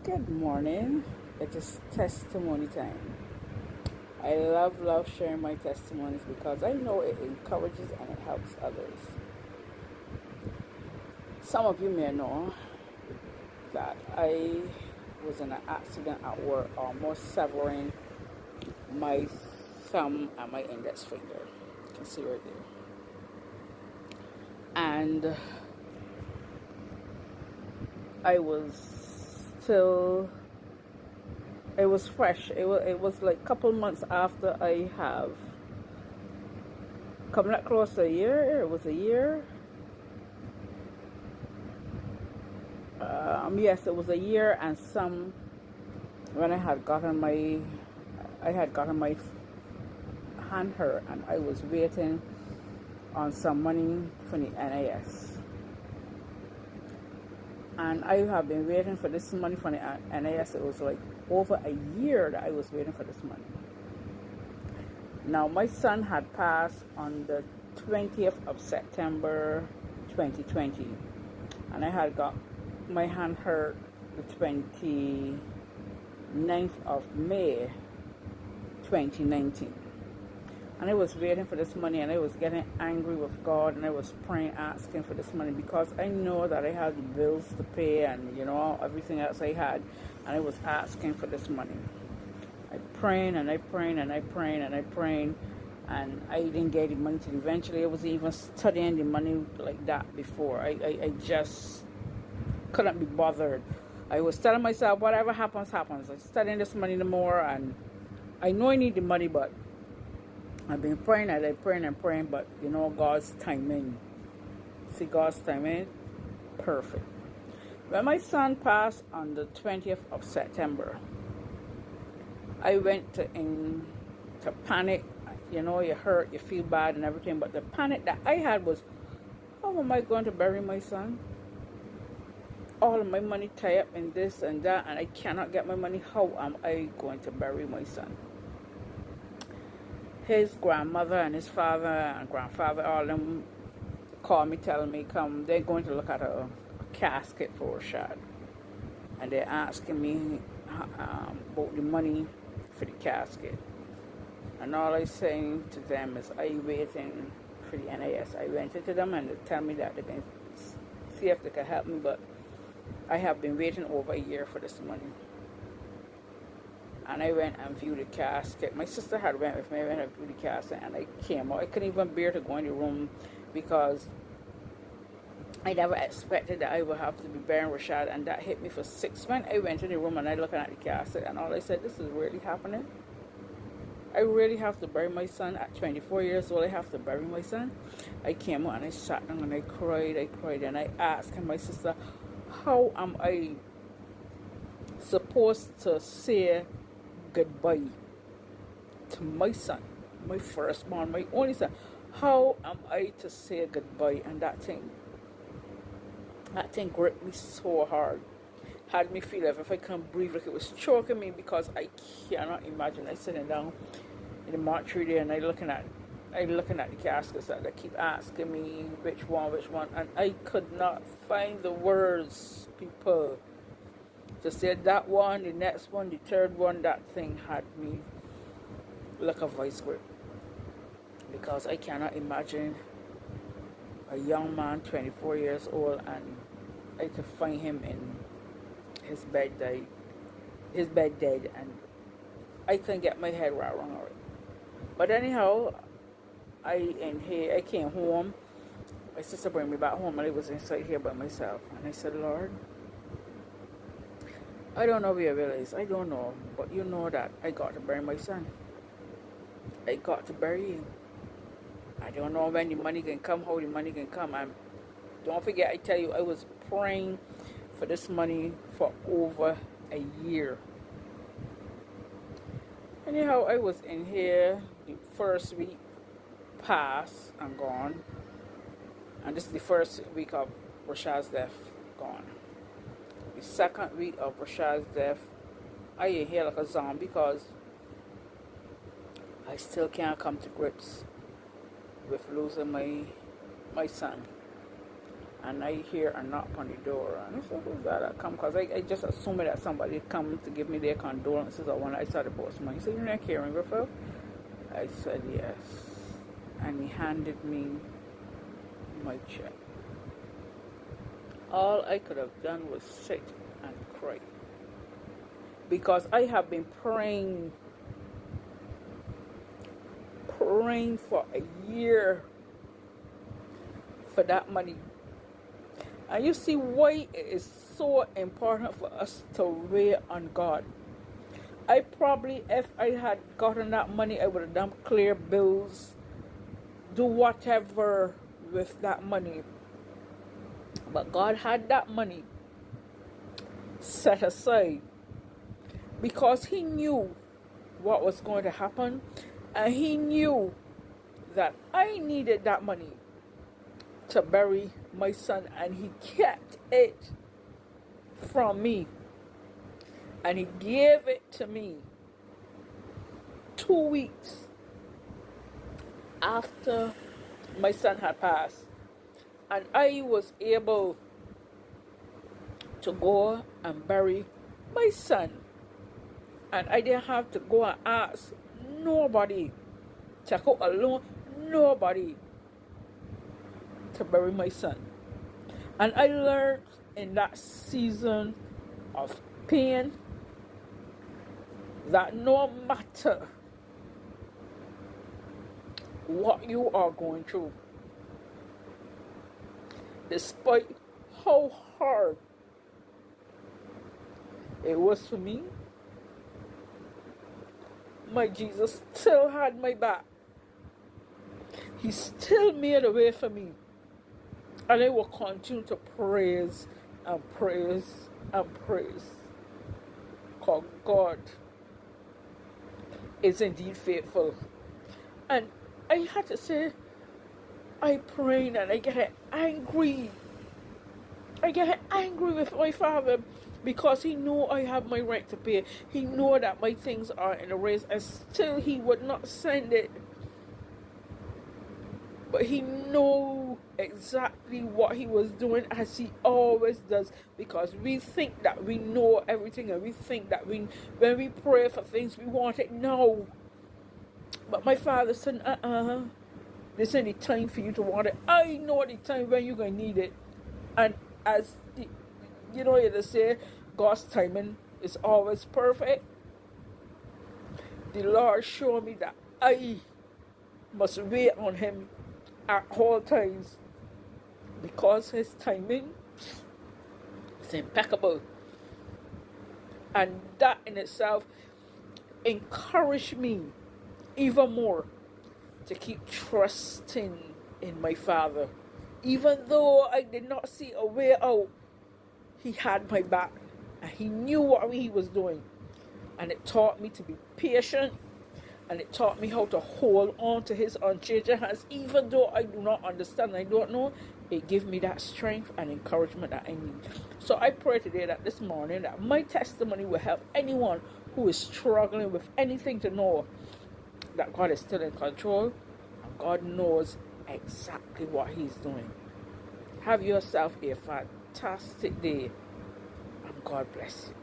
Good morning. It is testimony time. I love sharing my testimonies because I know it encourages and it helps others. Some of you may know that I was in an accident at work, almost severing my thumb and my index finger. You can see right there. And I was still, it was fresh. It was like a couple months after I have coming up close to a year. It was a year. Yes, it was a year and some when I had gotten my hand hurt, and I was waiting on some money from the NAS. And I have been waiting for this money from the NAS. It was like over a year that I was waiting for this money. Now, my son had passed on the 20th of September 2020, and I had got my hand hurt the 29th of May 2019. And I was waiting for this money, and I was getting angry with God, and I was praying, asking for this money because I know that I had the bills to pay and everything else I had, and I was asking for this money. I prayed and I prayed and I prayed and I prayed, and I didn't get the money till eventually. I was even studying the money like that before. I just couldn't be bothered. I was telling myself, whatever happens, happens. I'm studying this money no more, and I know I need the money, but I've been praying and I'm praying and praying, but God's timing. See, God's timing, perfect. When my son passed on the 20th of September, I went to panic. You hurt, you feel bad and everything, but the panic that I had was, how am I going to bury my son? All of my money tied up in this and that, and I cannot get my money. How am I going to bury my son? His grandmother and his father and grandfather, all of them called me telling me, come, they're going to look at a casket for Rashad. And they're asking me about the money for the casket. And all I'm saying to them is, are you waiting for the NAS? I went into them and they tell me that they can see if they can help me, but I have been waiting over a year for this money. And I went and viewed the casket. My sister had went with me. I went and viewed the casket, and I came out. I couldn't even bear to go in the room because I never expected that I would have to be burying Rashad, and that hit me for 6 months. I went in the room and I looking at the casket, and all I said, this is really happening. I really have to bury my son at 24 years old. I have to bury my son. I came out and I sat down and I cried, and I asked my sister, how am I supposed to say goodbye to my son, my firstborn, my only son? How am I to say goodbye? And that thing gripped me so hard, had me feel as if I can't breathe, like it was choking me, because I cannot imagine. I sitting down in the mortuary there, and I looking at the caskets, that they keep asking me which one, and I could not find the words, people, to say that one, the next one, the third one. That thing had me like a vice grip, because I cannot imagine a young man, 24 years old, and I could find him in his bed dead, and I couldn't get my head right around it. But anyhow, I came home. My sister brought me back home, and I was inside here by myself. And I said, Lord, I don't know where your will is. I don't know, but you know that I got to bury my son. I got to bury him. I don't know when the money can come, how the money can come. And don't forget, I tell you, I was praying for this money for over a year. Anyhow, I was in here. The first week passed and gone. And this is the first week of Rashad's death gone. The second week of Rashad's death, I in here like a zombie, because I still can't come to grips with losing my son. and I hear a knock on the door, and I said, who's that? I come, because I just assumed that somebody come to give me their condolences, or when I started post money. He said, you're not caring Griffith? I said, yes. And he handed me my check. All I could have done was sit and cry. Because I have been praying for a year for that money. And you see why it is so important for us to wait on God. I probably, if I had gotten that money, I would have done clear bills, do whatever with that money. But God had that money set aside because He knew what was going to happen, and He knew that I needed that money to bury my son, and He kept it from me, and He gave it to me 2 weeks after my son had passed, and I was able to go and bury my son, and I didn't have to go and ask nobody to go alone, nobody to bury my son. And I learned in that season of pain that no matter what you are going through, despite how hard it was for me, my Jesus still had my back. He still made a way for me. And I will continue to praise and praise and praise. Because God is indeed faithful. And I had to say, I pray and I get angry. I get angry with my father because he know I have my right to pay. He know that my things are in a race, and still he would not send it. But he know exactly what he was doing, as he always does, because we think that we know everything, and we think that when we pray for things, we want it now. But my father said, this ain't the time for you to want it. I know the time when you're going to need it. And as you say, God's timing is always perfect. The Lord showed me that I must wait on Him at all times, because His timing is impeccable. And that in itself encouraged me even more to keep trusting in my Father. Even though I did not see a way out, He had my back, and He knew what He was doing. And it taught me to be patient, and it taught me how to hold on to His unchanging hands. Even though I do not understand, I don't know, it gave me that strength and encouragement that I need. So I pray today that this morning that my testimony will help anyone who is struggling with anything to know that God is still in control, and God knows exactly what He's doing. Have yourself a fantastic day, and God bless you.